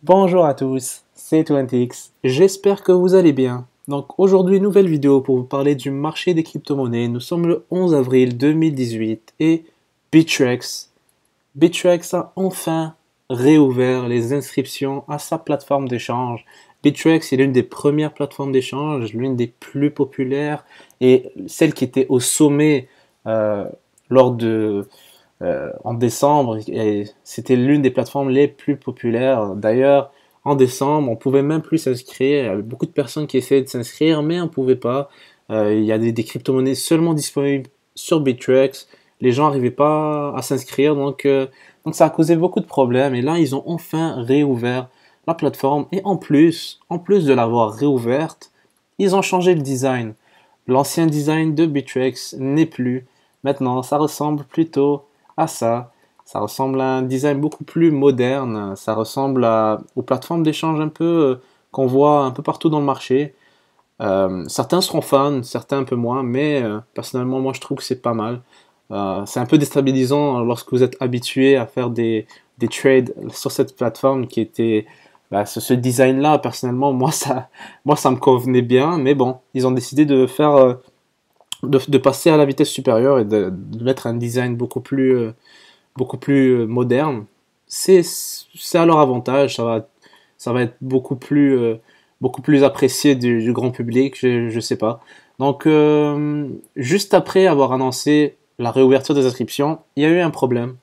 Bonjour à tous, c'est 20x, j'espère que vous allez bien. Donc aujourd'hui, nouvelle vidéo pour vous parler du marché des crypto-monnaies. Nous sommes le 11 avril 2018 et Bittrex a enfin réouvert les inscriptions à sa plateforme d'échange. Bittrex est l'une des premières plateformes d'échange, l'une des plus populaires et celle qui était au sommet euh, lors de en décembre, et c'était l'une des plateformes les plus populaires. D'ailleurs, en décembre, on pouvait même plus s'inscrire. Il y avait beaucoup de personnes qui essayaient de s'inscrire, mais on ne pouvait pas. Il y a des crypto-monnaies seulement disponibles sur Bittrex. Les gens n'arrivaient pas à s'inscrire, donc ça a causé beaucoup de problèmes. Et là, ils ont enfin réouvert la plateforme. Et en plus de l'avoir réouverte, ils ont changé le design. L'ancien design de Bittrex n'est plus. Maintenant, ça ressemble plutôt à ça. Ça ressemble à un design beaucoup plus moderne. Ça ressemble aux plateformes d'échange un peu qu'on voit un peu partout dans le marché. Certains seront fans, certains un peu moins, mais personnellement, moi je trouve que c'est pas mal. C'est un peu déstabilisant lorsque vous êtes habitué à faire des trades sur cette plateforme qui était ce design-là. Personnellement, moi ça me convenait bien, mais bon, ils ont décidé de faire de passer à la vitesse supérieure et de mettre un design beaucoup plus moderne. C'est à leur avantage, ça va être beaucoup plus apprécié du grand public, je sais pas. Donc, juste après avoir annoncé la réouverture des inscriptions, il y a eu un problème.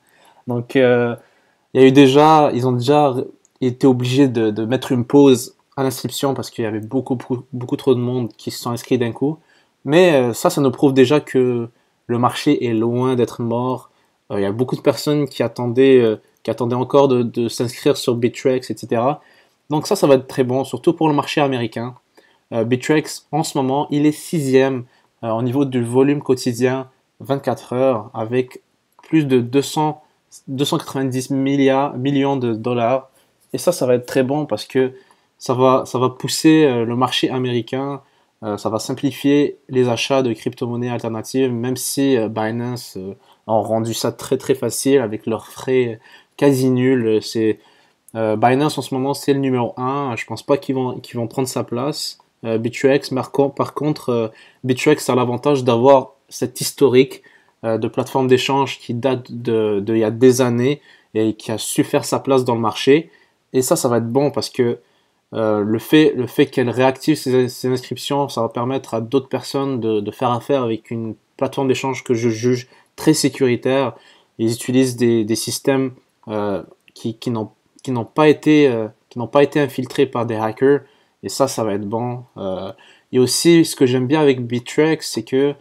Donc, il y a eu ils ont déjà été obligés de mettre une pause à l'inscription parce qu'il y avait beaucoup trop de monde qui se sont inscrits d'un coup. Mais ça nous prouve déjà que le marché est loin d'être mort. Il y a beaucoup de personnes qui attendaient encore de s'inscrire sur Bittrex, etc. Donc ça va être très bon, surtout pour le marché américain. Bittrex, en ce moment, il est sixième au niveau du volume quotidien 24 heures avec plus de 290 millions de dollars. Et ça va être très bon parce que ça va pousser le marché américain, ça va simplifier les achats de crypto-monnaies alternatives, même si Binance ont rendu ça très facile avec leurs frais quasi nuls. Binance en ce moment, c'est le numéro un. Je pense pas qu'ils vont prendre sa place. Bittrex, par contre, Bittrex a l'avantage d'avoir cet historique de plateforme d'échange qui date il y a des années et qui a su faire sa place dans le marché. Et ça va être bon parce que le fait qu'elle réactive ses inscriptions, ça va permettre à d'autres personnes de faire affaire avec une plateforme d'échange que je juge très sécuritaire. Ils utilisent des systèmes qui n'ont pas été infiltrés par des hackers. Et ça va être bon. Et aussi, ce que j'aime bien avec Bittrex, c'est que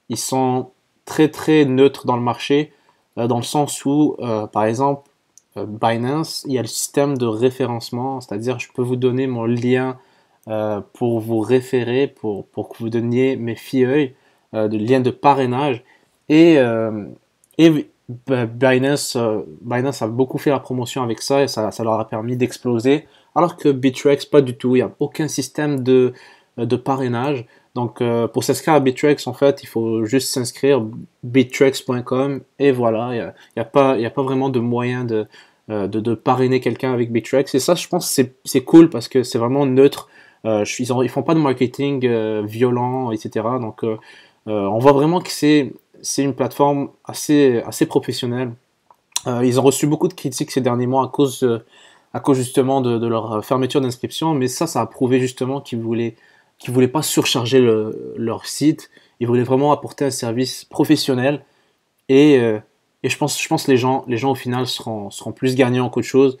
ils sont très neutres dans le marché, dans le sens où, par exemple, Binance, il y a le système de référencement, c'est-à-dire je peux vous donner mon lien pour vous référer, pour que vous donniez mes filles, de lien de parrainage. Et, Binance a beaucoup fait la promotion avec ça et ça leur a permis d'exploser. Alors que Bittrex, pas du tout. Il n'y a aucun système de parrainage. Donc, pour s'inscrire à Bittrex, en fait, il faut juste s'inscrire bittrex.com et voilà. Il y a pas vraiment de moyen de parrainer quelqu'un avec Bittrex. Et ça, je pense que c'est cool parce que c'est vraiment neutre. Ils font pas de marketing violent, etc. Donc, on voit vraiment que c'est une plateforme assez professionnelle. Ils ont reçu beaucoup de critiques ces derniers mois à cause justement de leur fermeture d'inscription, mais ça a prouvé justement qu'ils voulaient pas surcharger leur site. Ils voulaient vraiment apporter un service professionnel et, euh, et je pense que les gens au final seront plus gagnants qu'autre chose.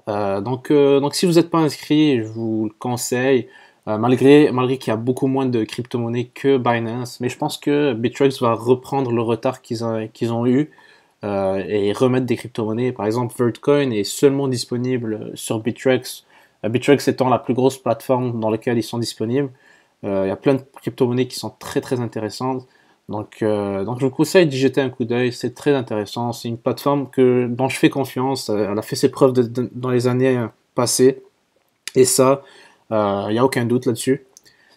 Donc si vous n'êtes pas inscrit, je vous le conseille, malgré qu'il y a beaucoup moins de crypto-monnaies que Binance, mais je pense que Bittrex va reprendre le retard qu'ils ont eu et remettre des crypto-monnaies. Par exemple, Vertcoin est seulement disponible sur Bittrex, Bittrex étant la plus grosse plateforme dans laquelle ils sont disponibles. Il y a plein de crypto-monnaies qui sont très intéressantes. Donc je vous conseille d'y jeter un coup d'œil, c'est très intéressant. C'est une plateforme dont je fais confiance. Elle a fait ses preuves dans les années passées. Et ça, il n'y a aucun doute là-dessus.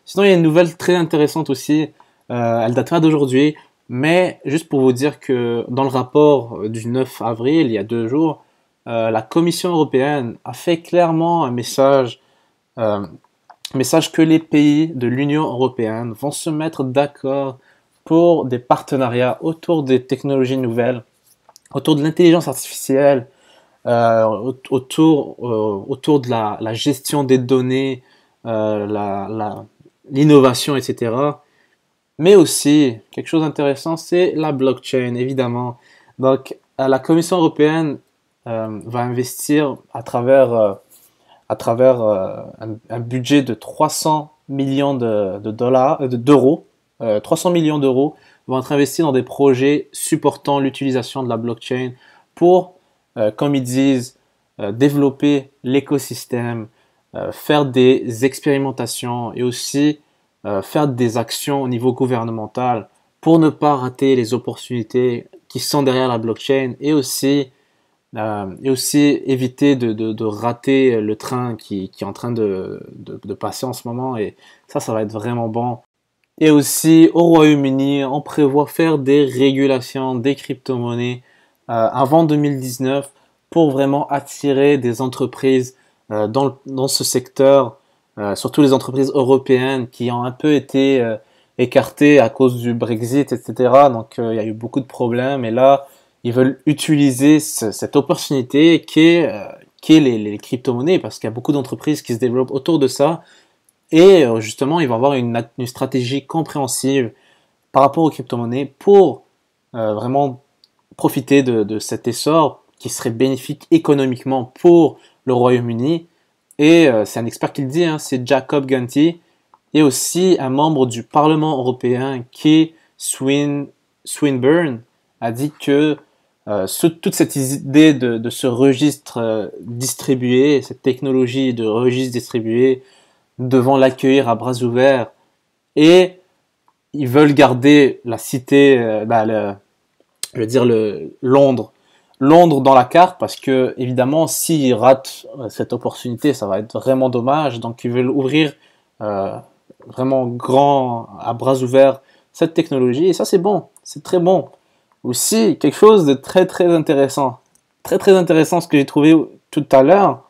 Sinon, il y a une nouvelle très intéressante aussi. Elle date pas d'aujourd'hui, mais juste pour vous dire que dans le rapport du 9 avril, il y a 2 jours, la Commission européenne a fait clairement euh, un message que les pays de l'Union européenne vont se mettre d'accord pour des partenariats autour des technologies nouvelles, autour de l'intelligence artificielle, autour de la gestion des données, l'innovation, etc. Mais aussi, quelque chose d'intéressant, c'est la blockchain, évidemment. Donc, la Commission européenne va investir à travers un budget de 300 millions de dollars, d'euros. 300 millions d'euros vont être investis dans des projets supportant l'utilisation de la blockchain pour, comme ils disent, développer l'écosystème, faire des expérimentations et aussi faire des actions au niveau gouvernemental pour ne pas rater les opportunités qui sont derrière la blockchain et aussi éviter de rater le train qui est en train de passer en ce moment. Et ça va être vraiment bon. Et aussi, au Royaume-Uni, on prévoit faire des régulations des crypto-monnaies avant 2019 pour vraiment attirer des entreprises dans ce secteur, surtout les entreprises européennes qui ont un peu été écartées à cause du Brexit, etc. Donc, il y a eu beaucoup de problèmes. Et là, ils veulent utiliser cette opportunité qui est les crypto-monnaies parce qu'il y a beaucoup d'entreprises qui se développent autour de ça. Et justement, ils vont avoir une stratégie compréhensive par rapport aux crypto-monnaies pour vraiment profiter de cet essor qui serait bénéfique économiquement pour le Royaume-Uni. Et c'est un expert qui le dit, hein, c'est Jacob Ganti, et aussi un membre du Parlement européen qui est Swinburne, a dit que toute cette idée de ce registre distribué, cette technologie de registre distribué, devant l'accueillir à bras ouverts et ils veulent garder la cité, je veux dire Londres dans la carte parce que évidemment s'ils ratent cette opportunité ça va être vraiment dommage, donc ils veulent ouvrir euh, vraiment grand à bras ouverts cette technologie et ça c'est bon, c'est très bon. Aussi quelque chose de très intéressant ce que j'ai trouvé tout à l'heure,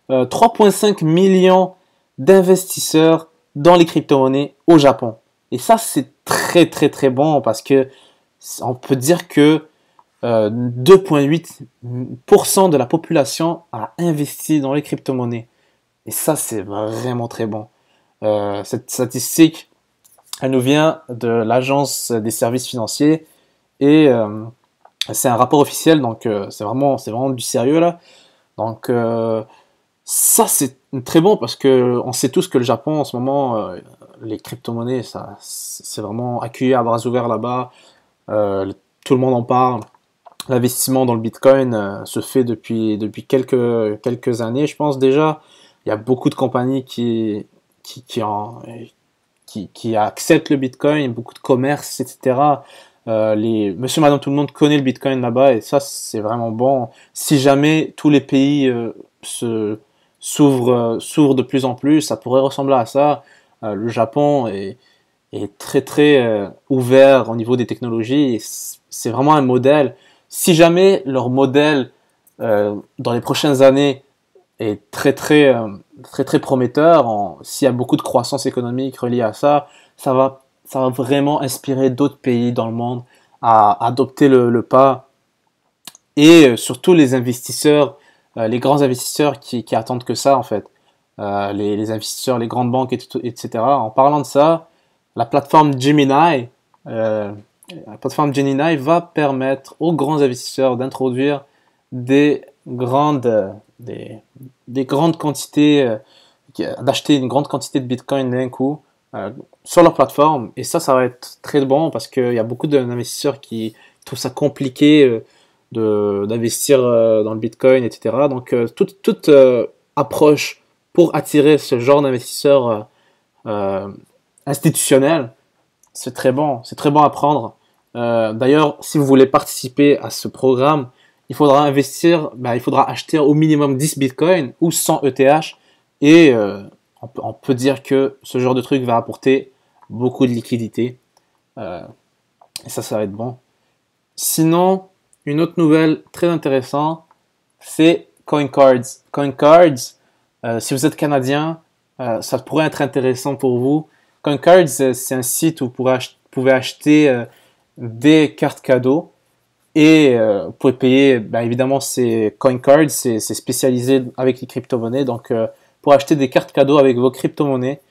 3,5 millions d'investisseurs dans les crypto-monnaies au Japon. Et ça, c'est très bon parce que on peut dire que 2,8% de la population a investi dans les crypto-monnaies. Et ça, c'est vraiment très bon. Cette statistique, elle nous vient de l'Agence des services financiers et c'est un rapport officiel, donc c'est vraiment du sérieux là. Donc ça, c'est très bon parce que on sait tous que le Japon, en ce moment, les crypto-monnaies, ça, c'est vraiment accueilli à bras ouverts là-bas. Tout le monde en parle. L'investissement dans le Bitcoin se fait depuis quelques années, je pense déjà. Il y a beaucoup de compagnies qui, qui, en- qui acceptent le Bitcoin, beaucoup de commerces, etc. Monsieur, Madame, tout le monde connaît le Bitcoin là-bas et ça, c'est vraiment bon. Si jamais tous les pays s'ouvre de plus en plus, ça pourrait ressembler à ça. Le Japon est très ouvert au niveau des technologies et c'est vraiment un modèle. Si jamais leur modèle dans les prochaines années est très prometteur, s'il y a beaucoup de croissance économique reliée à ça, ça va vraiment inspirer d'autres pays dans le monde à adopter le pas et surtout les investisseurs, les grands investisseurs qui attendent que ça en fait. Les investisseurs, les grandes banques, etc. En parlant de ça, la plateforme Gemini, euh, la plateforme Gemini va permettre aux grands investisseurs d'introduire des grandes, euh, des, des grandes quantités, d'acheter une grande quantité de Bitcoin d'un coup sur leur plateforme. Et ça va être très bon parce qu'il y a beaucoup d'investisseurs qui trouvent ça compliqué d'investir dans le Bitcoin, etc. Donc toute approche pour attirer ce genre d'investisseurs euh, institutionnels, c'est très bon à prendre. D'ailleurs, si vous voulez participer à ce programme, il faudra acheter au minimum 10 bitcoins ou 100 ETH et on peut dire que ce genre de truc va apporter beaucoup de liquidités. Euh, et ça va être bon. Sinon, une autre nouvelle très intéressante, c'est CoinCards. CoinCards, si vous êtes Canadien, ça pourrait être intéressant pour vous. CoinCards, c'est un site où vous pouvez acheter des cartes cadeaux et vous pouvez payer, ben évidemment, c'est CoinCards, c'est spécialisé avec les crypto-monnaies, donc pour acheter des cartes cadeaux avec vos crypto-monnaies.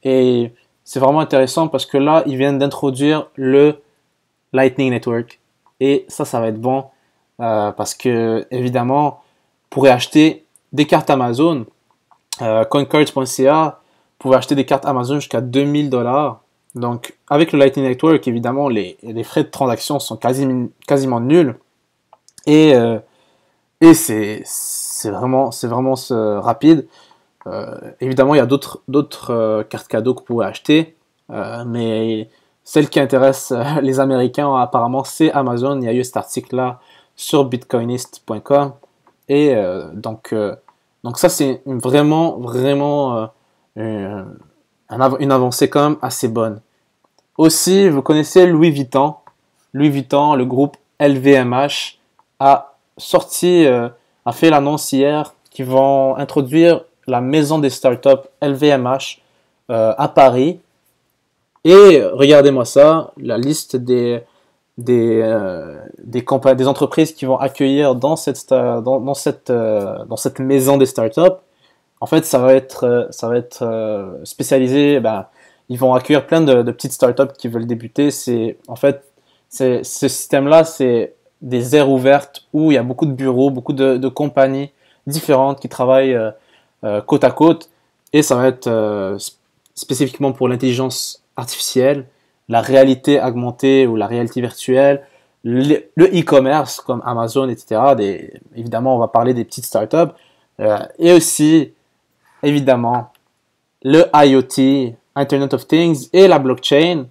Et c'est vraiment intéressant parce que là, ils viennent d'introduire le Lightning Network. Et ça va être bon parce que, évidemment, vous pourrez acheter des cartes Amazon. Coincards.ca, vous pouvez acheter des cartes Amazon jusqu'à 2000 $. Donc, avec le Lightning Network, évidemment, les frais de transaction sont quasiment nuls. Et, c'est vraiment rapide. Évidemment, il y a d'autres cartes cadeaux que vous pouvez acheter. Mais celle qui intéresse les Américains, apparemment, c'est Amazon. Il y a eu cet article-là sur bitcoinist.com. Et donc ça, c'est vraiment une avancée quand même assez bonne. Aussi, vous connaissez Louis Vuitton. Louis Vuitton, le groupe LVMH, a fait l'annonce hier qu'ils vont introduire la maison des startups LVMH à Paris. Et regardez-moi ça, la liste des entreprises qui vont accueillir dans cette maison des startups. En fait, ça va être spécialisé. Ben, ils vont accueillir plein de petites startups qui veulent débuter. Ce système-là, c'est des aires ouvertes où il y a beaucoup de bureaux, beaucoup de compagnies différentes qui travaillent côte à côte. Et ça va être spécifiquement pour l'intelligence artificielle, la réalité augmentée ou la réalité virtuelle, le e-commerce comme Amazon, etc. Évidemment, on va parler des petites startups. Et aussi, évidemment, le IoT, Internet of Things et la blockchain.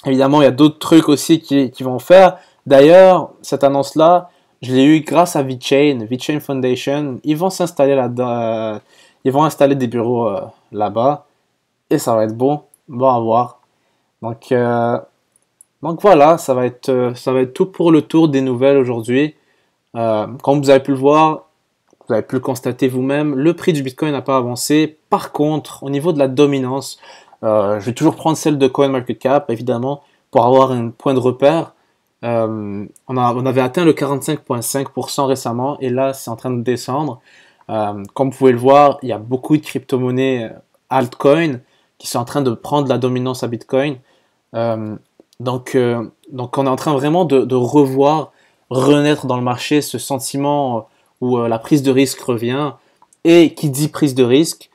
Évidemment, il y a d'autres trucs aussi qui vont faire. D'ailleurs, cette annonce-là, je l'ai eu grâce à VeChain Foundation. Ils vont s'installer là-dedans. Ils vont installer des bureaux là-bas. Et ça va être bon à voir. Donc voilà, ça va être tout pour le tour des nouvelles aujourd'hui. Comme vous avez pu le voir, vous avez pu le constater vous-même, le prix du Bitcoin n'a pas avancé. Par contre, au niveau de la dominance, je vais toujours prendre celle de CoinMarketCap, évidemment, pour avoir un point de repère. On avait atteint le 45,5% récemment, et là, c'est en train de descendre. Comme vous pouvez le voir, il y a beaucoup de crypto-monnaies altcoins qui sont en train de prendre la dominance à Bitcoin. Donc on est en train vraiment de revoir renaître dans le marché ce sentiment où la prise de risque revient. Et qui dit prise de risque,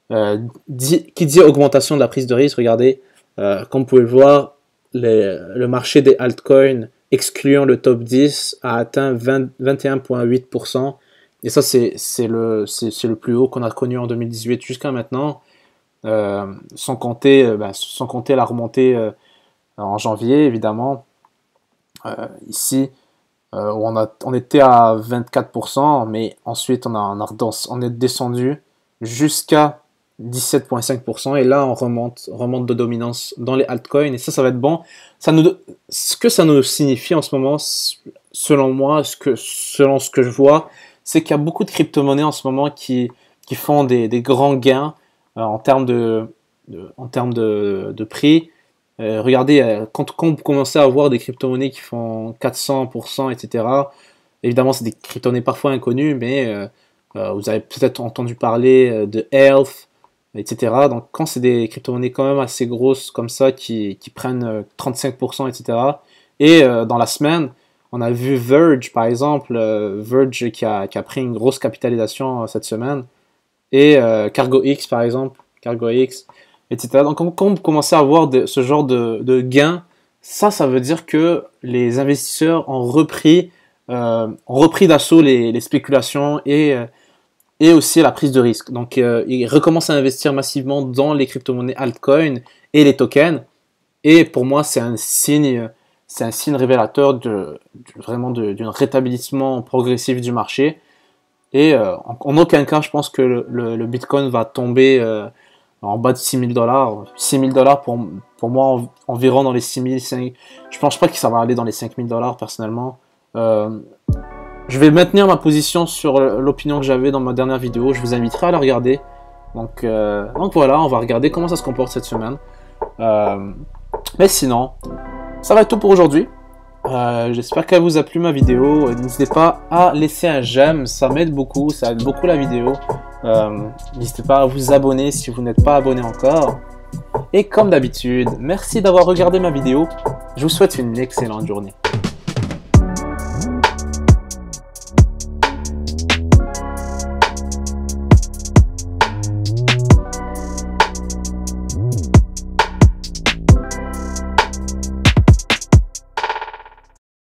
qui dit augmentation de la prise de risque, regardez, comme vous pouvez le voir, le marché des altcoins, excluant le top 10, a atteint 21,8%. Et ça, c'est le plus haut qu'on a connu en 2018 jusqu'à maintenant, sans compter la remontée en janvier, évidemment. Ici, on était à 24%, mais ensuite on est descendu jusqu'à 17,5%, et là on remonte de dominance dans les altcoins, et ça va être bon. Ce que ça nous signifie en ce moment, selon moi, selon ce que je vois, c'est qu'il y a beaucoup de crypto-monnaies en ce moment qui font des grands gains en termes de prix. Regardez, quand vous commencez à avoir des crypto-monnaies qui font 400%, etc., évidemment, c'est des crypto-monnaies parfois inconnues, mais vous avez peut-être entendu parler de Health, etc. Donc, quand c'est des crypto-monnaies quand même assez grosses comme ça, qui prennent 35%, etc., et dans la semaine, on a vu Verge, par exemple, Verge qui a pris une grosse capitalisation cette semaine, et CargoX, par exemple, CargoX, etc. Donc, quand vous commencez à avoir ce genre de gains, ça veut dire que les investisseurs ont repris d'assaut les spéculations et aussi la prise de risque. Donc, ils recommencent à investir massivement dans les crypto-monnaies altcoins et les tokens. Et pour moi, c'est un signe révélateur vraiment d'un rétablissement progressif du marché. Et en aucun cas, je pense que le Bitcoin va tomber en bas de 6 000 $. 6 000 $ pour moi, environ dans les 6 000, je pense pas que ça va aller dans les 5 000 $ personnellement. Je vais maintenir ma position sur l'opinion que j'avais dans ma dernière vidéo. Je vous inviterai à la regarder. Donc voilà, on va regarder comment ça se comporte cette semaine. Mais sinon, ça va être tout pour aujourd'hui. J'espère qu'elle vous a plu ma vidéo. N'hésitez pas à laisser un j'aime, ça m'aide beaucoup, ça aide beaucoup la vidéo. N'hésitez pas à vous abonner si vous n'êtes pas abonné encore. Et comme d'habitude, merci d'avoir regardé ma vidéo. Je vous souhaite une excellente journée.